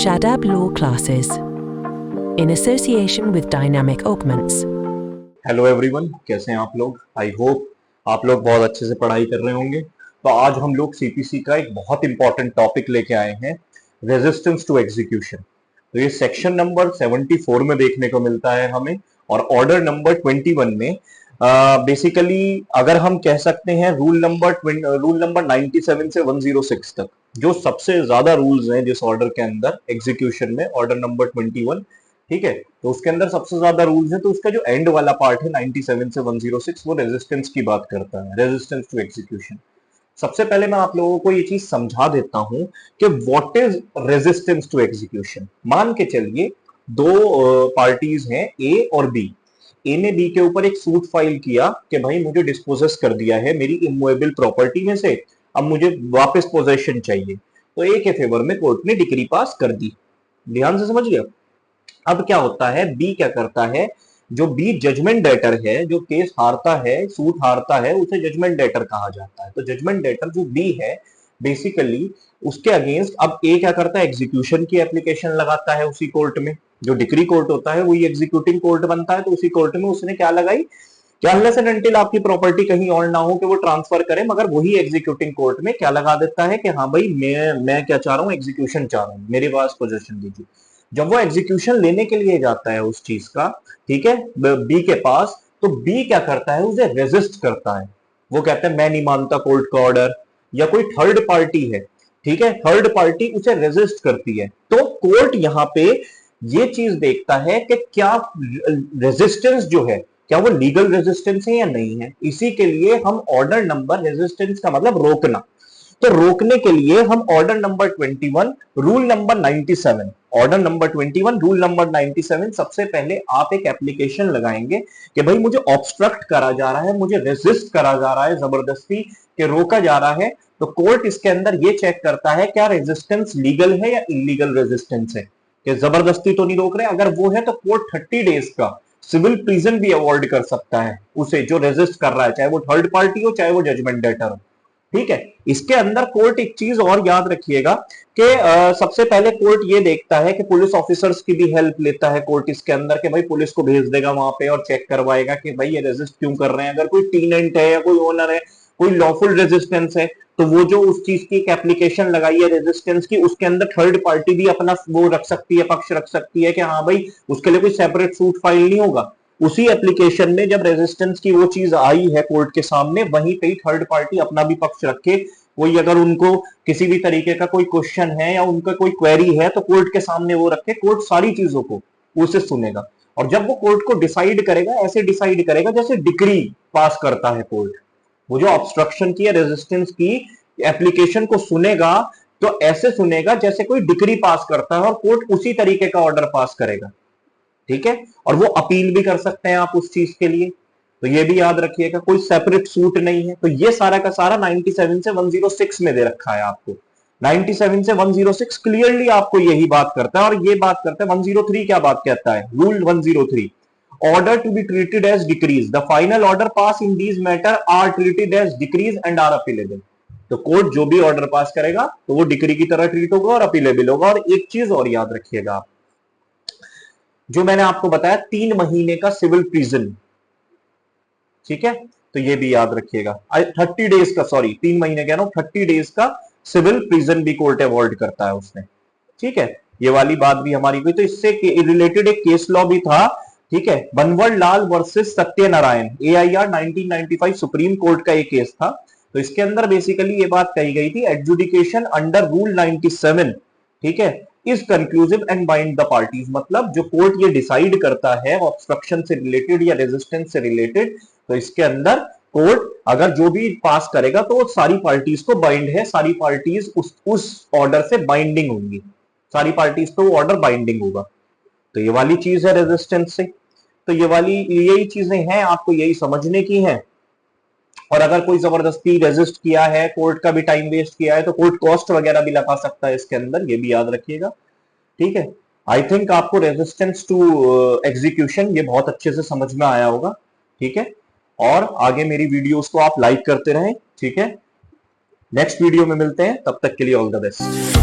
Shadab Law Classes in association with Dynamic Augments. Hello everyone, कैसे हैं आप लोग? आई होप आप लोग बहुत अच्छे से पढ़ाई कर रहे होंगे। तो आज हम लोग सीपीसी का एक बहुत इंपॉर्टेंट टॉपिक लेके आए हैं, रेजिस्टेंस टू एग्जीक्यूशन। तो ये सेक्शन नंबर 74 में देखने को मिलता है हमें, और ऑर्डर नंबर 21 में बेसिकली अगर हम कह सकते हैं रूल नंबर 97 से 106 तक जो सबसे ज्यादा रूल्स हैं जिस ऑर्डर के अंदर एग्जीक्यूशन में, ऑर्डर नंबर 21, ठीक है। तो उसके अंदर सबसे ज्यादा रूल्स है, तो उसका जो एंड वाला पार्ट है 97 से 106 वो रेजिस्टेंस की बात करता है, रेजिस्टेंस टू एग्जीक्यूशन। सबसे पहले मैं आप लोगों को ये चीज समझा देता हूं कि what is resistance to execution. मान के चलिए दो पार्टीज हैं, ए और बी। ए ने बी के ऊपर एक सूट फाइल किया कि भाई मुझे डिस्पोजेस कर दिया है मेरी इमूवेबल प्रॉपर्टी में से, अब मुझे वापस पोजेशन चाहिए। तो ए के फेवर में कोर्ट ने डिक्री पास कर दी। ध्यान से समझ गया। अब क्या होता है, बी क्या करता है, जो बी जजमेंट डेटर है, जो केस हारता है, सूट हारता है, उसे जजमेंट डेटर कहा जाता है। तो जजमेंट डेटर जो बी है बेसिकली उसके अगेंस्ट अब ए क्या करता है, एग्जीक्यूशन की एप्लीकेशन लगाता है उसी कोर्ट में। जो डिक्री कोर्ट होता है वही एग्जीक्यूटिंग कोर्ट बनता है। तो उसी कोर्ट में उसने क्या लगाई, क्या अनलेस एंड अनटिल आपकी प्रॉपर्टी कहीं और ना हो कि वो ट्रांसफर करे, मगर वही एग्जीक्यूटिंग कोर्ट में क्या लगा देता है कि हाँ भाई मैं क्या चाह रहा हूँ, एग्जीक्यूशन चाह रहा हूँ, मेरे पास पोजीशन दीजिए। जब वो एग्जीक्यूशन लेने के लिए जाता है उस चीज का, ठीक है, बी के पास, तो बी क्या करता है, उसे रेजिस्ट करता है। वो कहता है मैं नहीं मानता कोर्ट का ऑर्डर, या कोई थर्ड पार्टी है, ठीक है, थर्ड पार्टी उसे रेजिस्ट करती है। तो कोर्ट यहां पे ये चीज देखता है कि क्या रेजिस्टेंस जो है, क्या वो लीगल रेजिस्टेंस है या नहीं है। इसी के लिए हम ऑर्डर नंबर, रेजिस्टेंस का मतलब रोकना, तो रोकने के लिए हम order number 21 rule number 97, order number 21 rule number 97, सबसे पहले आप एक एप्लीकेशन लगाएंगे कि भाई मुझे ऑब्स्ट्रक्ट करा जा रहा है, मुझे रेजिस्ट करा जा रहा है, जबरदस्ती के रोका जा रहा है। तो कोर्ट इसके अंदर ये चेक करता है क्या रेजिस्टेंस लीगल है या इलीगल रेजिस्टेंस है, कि जबरदस्ती तो नहीं रोक रहे। अगर वो है तो कोर्ट 30 डेज का सिविल प्रिजन भी अवॉर्ड कर सकता है उसे जो रेजिस्ट कर रहा है, चाहे वो थर्ड पार्टी हो चाहे वो जजमेंट डेटर हो, ठीक है। इसके अंदर कोर्ट एक चीज और याद रखिएगा कि सबसे पहले कोर्ट ये देखता है कि पुलिस ऑफिसर्स की भी हेल्प लेता है कोर्ट इसके अंदर, कि भाई पुलिस को भेज देगा वहां पे और चेक करवाएगा कि भाई ये रेजिस्ट क्यों कर रहे हैं। अगर कोई टीनेंट है या कोई ओनर है, कोई लॉफुल रेजिस्टेंस है, तो वो जो उस चीज की एक एप्लीकेशन लगाई है रेजिस्टेंस की, उसके अंदर थर्ड पार्टी भी अपना वो रख सकती है, पक्ष रख सकती है कि हाँ भाई उसके लिए कोई सेपरेट सूट फाइल नहीं होगा। उसी एप्लीकेशन में जब रेजिस्टेंस की वो चीज आई है कोर्ट के सामने, वहीं पे थर्ड पार्टी अपना भी पक्ष रखे। कोई अगर उनको किसी भी तरीके का कोई क्वेश्चन है या उनका कोई क्वेरी है तो कोर्ट के सामने वो रखे, कोर्ट सारी चीजों को उसे सुनेगा। और जब वो कोर्ट को डिसाइड करेगा, ऐसे डिसाइड करेगा जैसे डिक्री पास करता है कोर्ट। वो जो ऑब्स्ट्रक्शन की या रेजिस्टेंस की एप्लीकेशन को सुनेगा तो ऐसे सुनेगा जैसे कोई डिक्री पास करता है, और कोर्ट उसी तरीके का ऑर्डर पास करेगा, ठीक है। और वो अपील भी कर सकते हैं आप उस चीज के लिए। तो ये भी याद रखिएगा, कोई सेपरेट सूट नहीं है। तो ये सारा का सारा 97 से 106 में दे रखा है आपको। 97 से 106 क्लियरली आपको यही बात करता है। और ये बात करता है 103 क्या बात कहता है, rule 103, order to be treated as decrees, the final order pass in these matter are treated as decrees and are appealable. तो कोर्ट जो भी ऑर्डर पास करेगा तो वो डिक्री की तरह ट्रीट होगा और अपीलेबल होगा। और एक चीज और याद रखिएगा आप, जो मैंने आपको बताया 3 महीने का सिविल प्रिजन, ठीक है, तो ये भी याद रखिएगा। 30 डेज का, सॉरी 3 महीने कह रहा हूं, 30 डेज का सिविल प्रिजन भी कोर्ट अवॉर्ड करता है उसने, ठीक है। ये वाली बात भी हमारी हुई। तो इससे रिलेटेड एक केस लॉ भी था, ठीक है, Banwar Lal versus Satyanarayan, AIR 1995 Supreme Court का एक केस था। तो इसके अंदर बेसिकली ये बात कही गई थी, एडजुडिकेशन अंडर रूल 97, ठीक है, is conclusive and bind the parties. मतलब जो कोर्ट ये डिसाइड करता है ऑब्स्ट्रक्शन से रिलेटेड या रेजिस्टेंस से रिलेटेड, तो इसके अंदर कोर्ट अगर जो भी पास करेगा तो वो सारी पार्टीज को बाइंड है, सारी पार्टीज उस ऑर्डर से बाइंडिंग होंगी, सारी पार्टीज को ऑर्डर बाइंडिंग होगा। तो ये वाली चीज है रेजिस्टेंस से। तो ये वाली यही चीजें हैं, आपको यही समझने की हैं। और अगर कोई जबरदस्ती रेजिस्ट किया है, कोर्ट का भी टाइम वेस्ट किया है, तो कोर्ट कॉस्ट वगैरह भी लगा सकता है इसके अंदर, ये भी याद रखिएगा, ठीक है। आई थिंक आपको रेजिस्टेंस टू एग्जीक्यूशन ये बहुत अच्छे से समझ में आया होगा, ठीक है। और आगे मेरी वीडियोस को आप लाइक करते रहें, ठीक है। नेक्स्ट वीडियो में मिलते हैं, तब तक के लिए ऑल द बेस्ट।